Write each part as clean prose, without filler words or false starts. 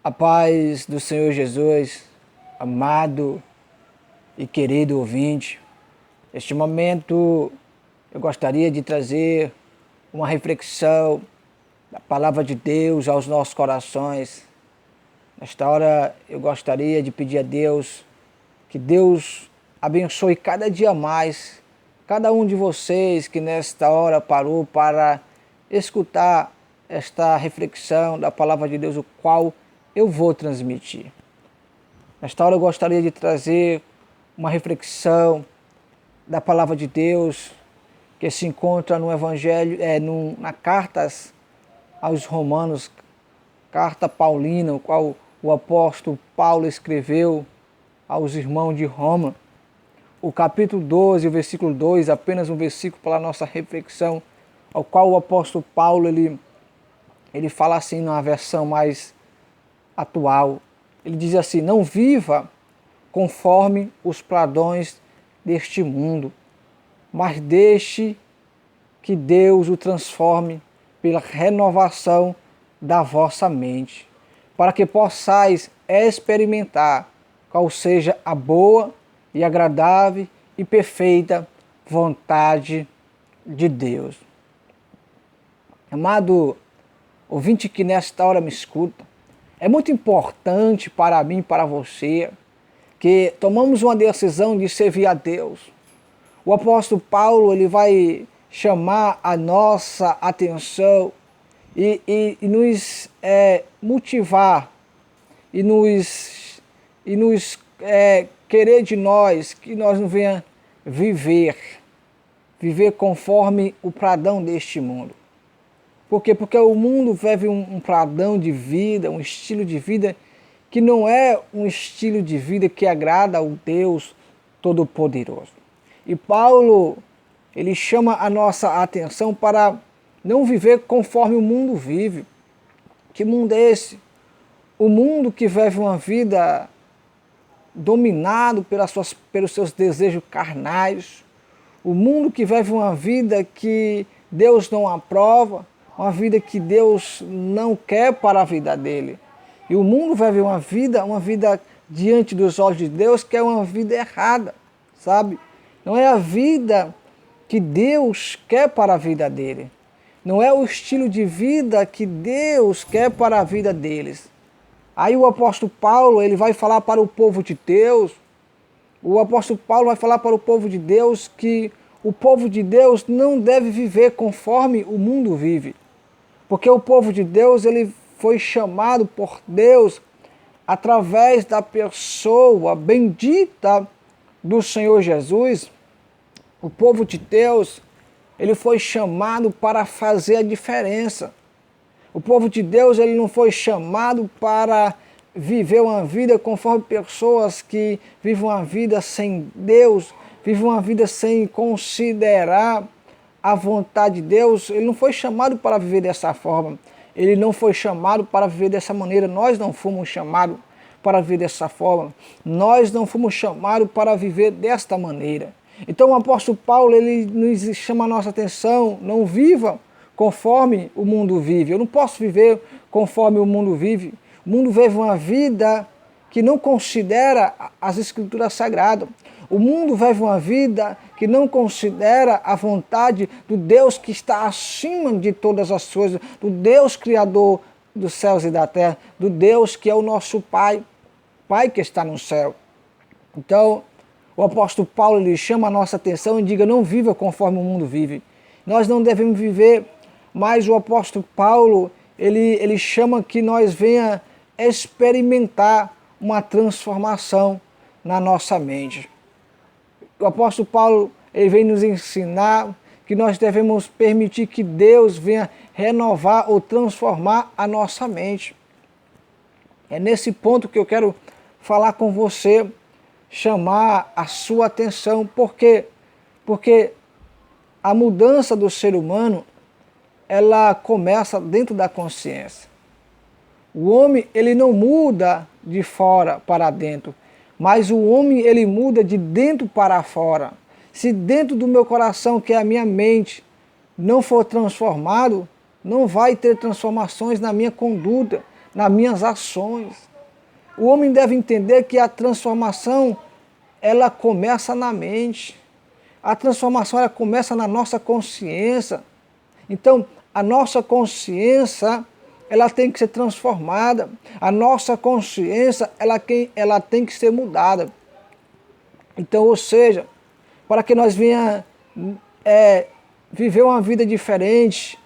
A paz do Senhor Jesus, amado e querido ouvinte. Neste momento eu gostaria de trazer uma reflexão da palavra de Deus aos nossos corações. Nesta hora eu gostaria de pedir a Deus que Deus abençoe cada dia mais cada um de vocês que nesta hora parou para escutar esta reflexão da palavra de Deus, o qual eu vou transmitir. Nesta hora eu gostaria de trazer uma reflexão da palavra de Deus que se encontra no Evangelho, na cartas aos Romanos, carta paulina, o qual o apóstolo Paulo escreveu aos irmãos de Roma. O capítulo 12, o versículo 2, apenas um versículo para a nossa reflexão, ao qual o apóstolo Paulo ele fala assim numa versão mais atual. Ele diz assim: não viva conforme os padrões deste mundo, mas deixe que Deus o transforme pela renovação da vossa mente, para que possais experimentar qual seja a boa e agradável e perfeita vontade de Deus. Amado ouvinte que nesta hora me escuta, é muito importante para mim e para você que tomamos uma decisão de servir a Deus. O apóstolo Paulo ele vai chamar a nossa atenção e nos motivar e nos querer de nós que nós não venhamos viver conforme o padrão deste mundo. Por quê? Porque o mundo vive um padrão de vida, um estilo de vida que não é um estilo de vida que agrada ao Deus Todo-Poderoso. E Paulo, ele chama a nossa atenção para não viver conforme o mundo vive. Que mundo é esse? O mundo que vive uma vida dominado pelos seus desejos carnais. O mundo que vive uma vida que Deus não aprova, uma vida que Deus não quer para a vida dele. E o mundo vive uma vida diante dos olhos de Deus que é uma vida errada, sabe? Não é a vida que Deus quer para a vida dele. Não é o estilo de vida que Deus quer para a vida deles. Aí o apóstolo Paulo ele vai falar para o povo de Deus, o apóstolo Paulo vai falar para o povo de Deus que o povo de Deus não deve viver conforme o mundo vive. Porque o povo de Deus ele foi chamado por Deus através da pessoa bendita do Senhor Jesus. O povo de Deus ele foi chamado para fazer a diferença. O povo de Deus ele não foi chamado para viver uma vida conforme pessoas que vivem uma vida sem Deus, vivem uma vida sem considerar a vontade de Deus. Ele não foi chamado para viver dessa forma. Ele não foi chamado para viver dessa maneira. Nós não fomos chamados para viver dessa forma. Nós não fomos chamados para viver desta maneira. Então o apóstolo Paulo ele nos chama a nossa atenção: não viva conforme o mundo vive. Eu não posso viver conforme o mundo vive. O mundo vive uma vida que não considera as escrituras sagradas. O mundo vive uma vida que não considera a vontade do Deus que está acima de todas as coisas, do Deus criador dos céus e da terra, do Deus que é o nosso Pai, Pai que está no céu. Então, o apóstolo Paulo ele chama a nossa atenção e diga: não viva conforme o mundo vive. Nós não devemos viver, mas o apóstolo Paulo ele chama que nós venha experimentar uma transformação na nossa mente. O apóstolo Paulo ele vem nos ensinar que nós devemos permitir que Deus venha renovar ou transformar a nossa mente. É nesse ponto que eu quero falar com você, chamar a sua atenção. Por quê? Porque a mudança do ser humano, ela começa dentro da consciência. O homem ele não muda de fora para dentro, mas o homem ele muda de dentro para fora. Se dentro do meu coração, que é a minha mente, não for transformado, não vai ter transformações na minha conduta, nas minhas ações. O homem deve entender que a transformação, ela começa na mente. A transformação, ela começa na nossa consciência. Então, a nossa consciência, ela tem que ser transformada. A nossa consciência, ela tem que ser mudada. Então, ou seja, para que nós venha viver uma vida diferente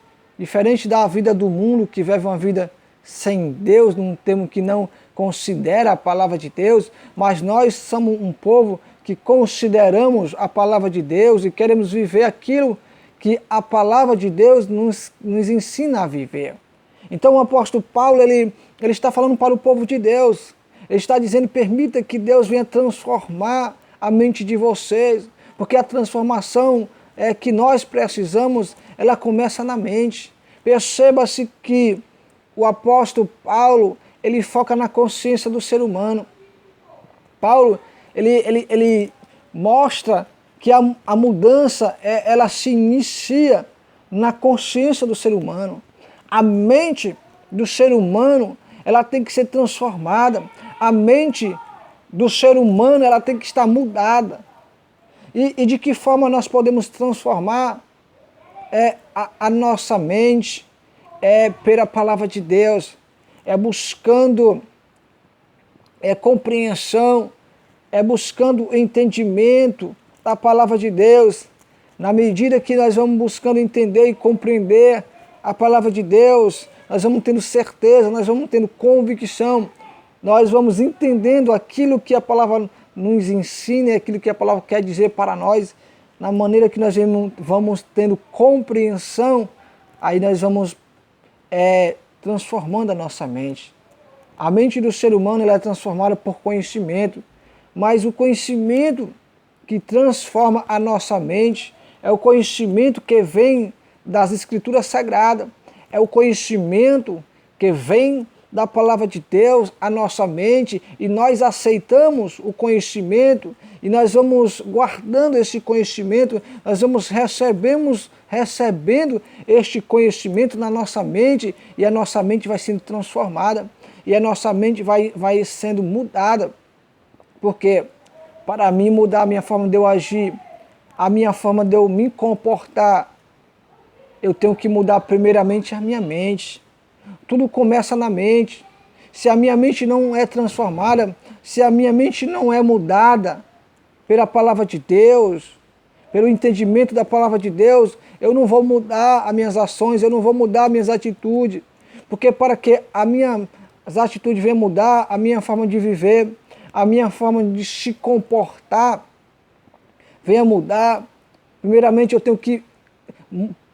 da vida do mundo, que vive uma vida sem Deus, num termo que não considera a palavra de Deus, mas nós somos um povo que consideramos a palavra de Deus e queremos viver aquilo que a palavra de Deus nos ensina a viver. Então o apóstolo Paulo, ele está falando para o povo de Deus. Ele está dizendo, permita que Deus venha transformar a mente de vocês, porque a transformação que nós precisamos, ela começa na mente. Perceba-se que o apóstolo Paulo, ele foca na consciência do ser humano. Paulo, ele mostra que a mudança, ela se inicia na consciência do ser humano. A mente do ser humano, ela tem que ser transformada. A mente do ser humano, ela tem que estar mudada. E de que forma nós podemos transformar a nossa mente? Pela palavra de Deus, buscando compreensão, buscando entendimento da palavra de Deus. Na medida que nós vamos buscando entender e compreender a palavra de Deus, nós vamos tendo certeza, nós vamos tendo convicção, nós vamos entendendo aquilo que a palavra nos ensina, aquilo que a palavra quer dizer para nós, na maneira que nós vamos tendo compreensão, aí nós vamos transformando a nossa mente. A mente do ser humano, ela é transformada por conhecimento, mas o conhecimento que transforma a nossa mente é o conhecimento que vem das Escrituras Sagradas, é o conhecimento que vem da palavra de Deus, a nossa mente, e nós aceitamos o conhecimento, e nós vamos guardando esse conhecimento, nós vamos recebendo este conhecimento na nossa mente, e a nossa mente vai sendo transformada, e a nossa mente vai sendo mudada, porque para mim mudar a minha forma de eu agir, a minha forma de eu me comportar, eu tenho que mudar primeiramente a minha mente. Tudo começa na mente. Se a minha mente não é transformada, se a minha mente não é mudada pela palavra de Deus, pelo entendimento da palavra de Deus, eu não vou mudar as minhas ações, eu não vou mudar as minhas atitudes. Porque para que as atitudes venham mudar, a minha forma de viver, a minha forma de se comportar venha mudar, primeiramente eu tenho que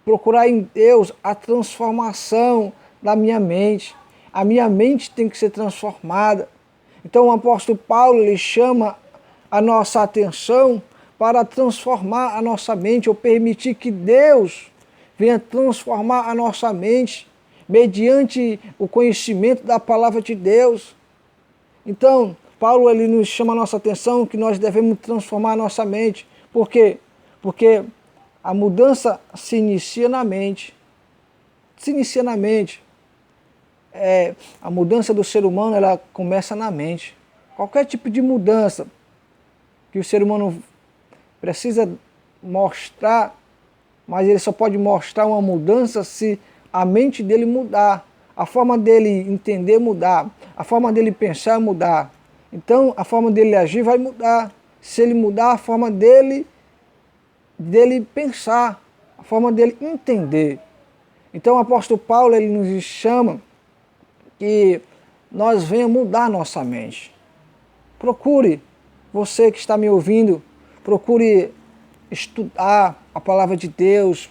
procurar em Deus a transformação da minha mente. A minha mente tem que ser transformada. Então o apóstolo Paulo, ele chama a nossa atenção para transformar a nossa mente, ou permitir que Deus venha transformar a nossa mente mediante o conhecimento da palavra de Deus. Então, Paulo, ele nos chama a nossa atenção que nós devemos transformar a nossa mente. Por quê? Porque a mudança se inicia na mente. Se inicia na mente. A mudança do ser humano, ela começa na mente. Qualquer tipo de mudança que o ser humano precisa mostrar, mas ele só pode mostrar uma mudança se a mente dele mudar, a forma dele entender mudar, a forma dele pensar mudar. Então a forma dele agir vai mudar. Se ele mudar a forma dele pensar, a forma dele entender. Então o apóstolo Paulo, ele nos chama que nós venhamos mudar a nossa mente. Procure, você que está me ouvindo, procure estudar a palavra de Deus,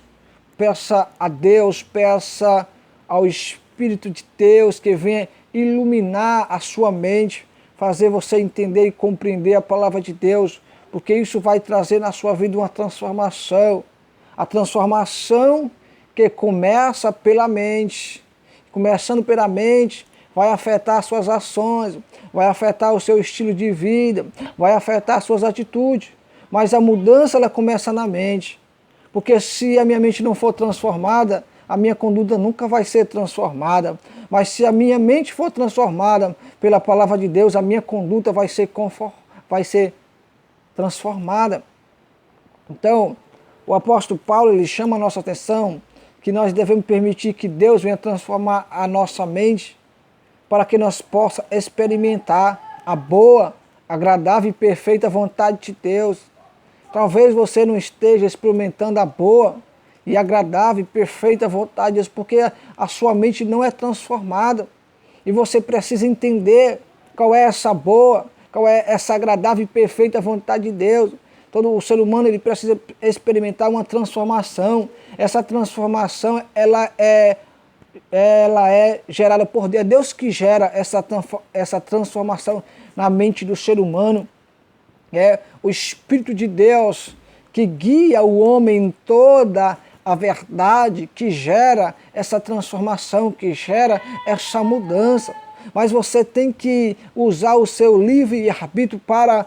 peça a Deus, peça ao Espírito de Deus que venha iluminar a sua mente, fazer você entender e compreender a palavra de Deus, porque isso vai trazer na sua vida uma transformação. A transformação que começa pela mente. Começando pela mente, vai afetar as suas ações, vai afetar o seu estilo de vida, vai afetar as suas atitudes. Mas a mudança, ela começa na mente. Porque se a minha mente não for transformada, a minha conduta nunca vai ser transformada. Mas se a minha mente for transformada pela palavra de Deus, a minha conduta vai ser transformada. Então, o apóstolo Paulo ele chama a nossa atenção que nós devemos permitir que Deus venha transformar a nossa mente para que nós possamos experimentar a boa, agradável e perfeita vontade de Deus. Talvez você não esteja experimentando a boa e agradável e perfeita vontade de Deus, porque a sua mente não é transformada. E você precisa entender qual é essa boa, qual é essa agradável e perfeita vontade de Deus. Todo o ser humano ele precisa experimentar uma transformação. Essa transformação ela é gerada por Deus. É Deus que gera essa transformação na mente do ser humano. É o Espírito de Deus que guia o homem em toda a verdade, que gera essa transformação, que gera essa mudança. Mas você tem que usar o seu livre-arbítrio para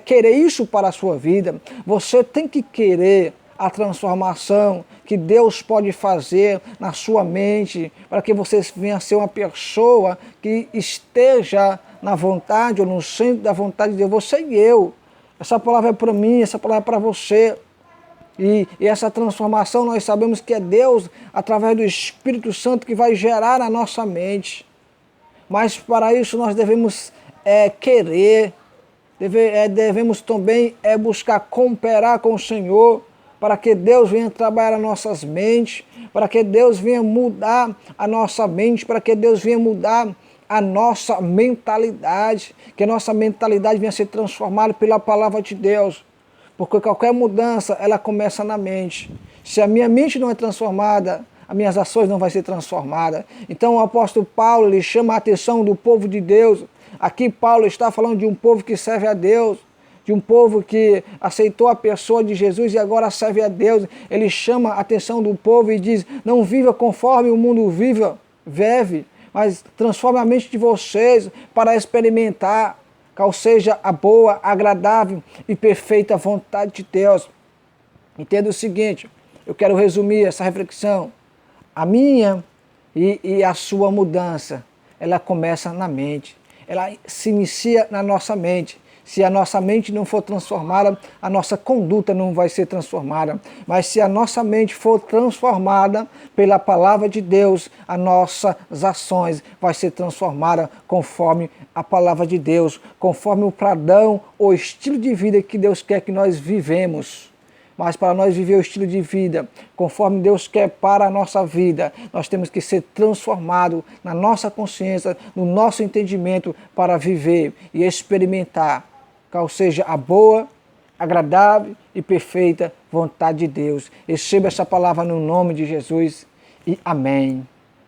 querer isso para a sua vida. Você tem que querer a transformação que Deus pode fazer na sua mente, para que você venha a ser uma pessoa que esteja na vontade ou no centro da vontade de Deus. Você e eu. Essa palavra é para mim, essa palavra é para você. E essa transformação nós sabemos que é Deus, através do Espírito Santo, que vai gerar na nossa mente. Mas para isso nós devemos querer, devemos também buscar cooperar com o Senhor, para que Deus venha trabalhar nas nossas mentes, para que Deus venha mudar a nossa mente, para que Deus venha mudar a nossa mentalidade, que a nossa mentalidade venha a ser transformada pela palavra de Deus. Porque qualquer mudança, ela começa na mente. Se a minha mente não é transformada, as minhas ações não vão ser transformadas. Então o apóstolo Paulo ele chama a atenção do povo de Deus. Aqui Paulo está falando de um povo que serve a Deus, de um povo que aceitou a pessoa de Jesus e agora serve a Deus. Ele chama a atenção do povo e diz, não viva conforme o mundo vive, mas transforme a mente de vocês para experimentar qual seja a boa, agradável e perfeita vontade de Deus. Entenda o seguinte, eu quero resumir essa reflexão. A minha e a sua mudança, ela começa na mente. Ela se inicia na nossa mente. Se a nossa mente não for transformada, a nossa conduta não vai ser transformada. Mas se a nossa mente for transformada pela palavra de Deus, as nossas ações vão ser transformadas conforme a palavra de Deus, conforme o padrão ou estilo de vida que Deus quer que nós vivemos. Mas para nós viver o estilo de vida conforme Deus quer para a nossa vida, nós temos que ser transformados na nossa consciência, no nosso entendimento para viver e experimentar qual seja a boa, agradável e perfeita vontade de Deus. Receba essa palavra no nome de Jesus e amém.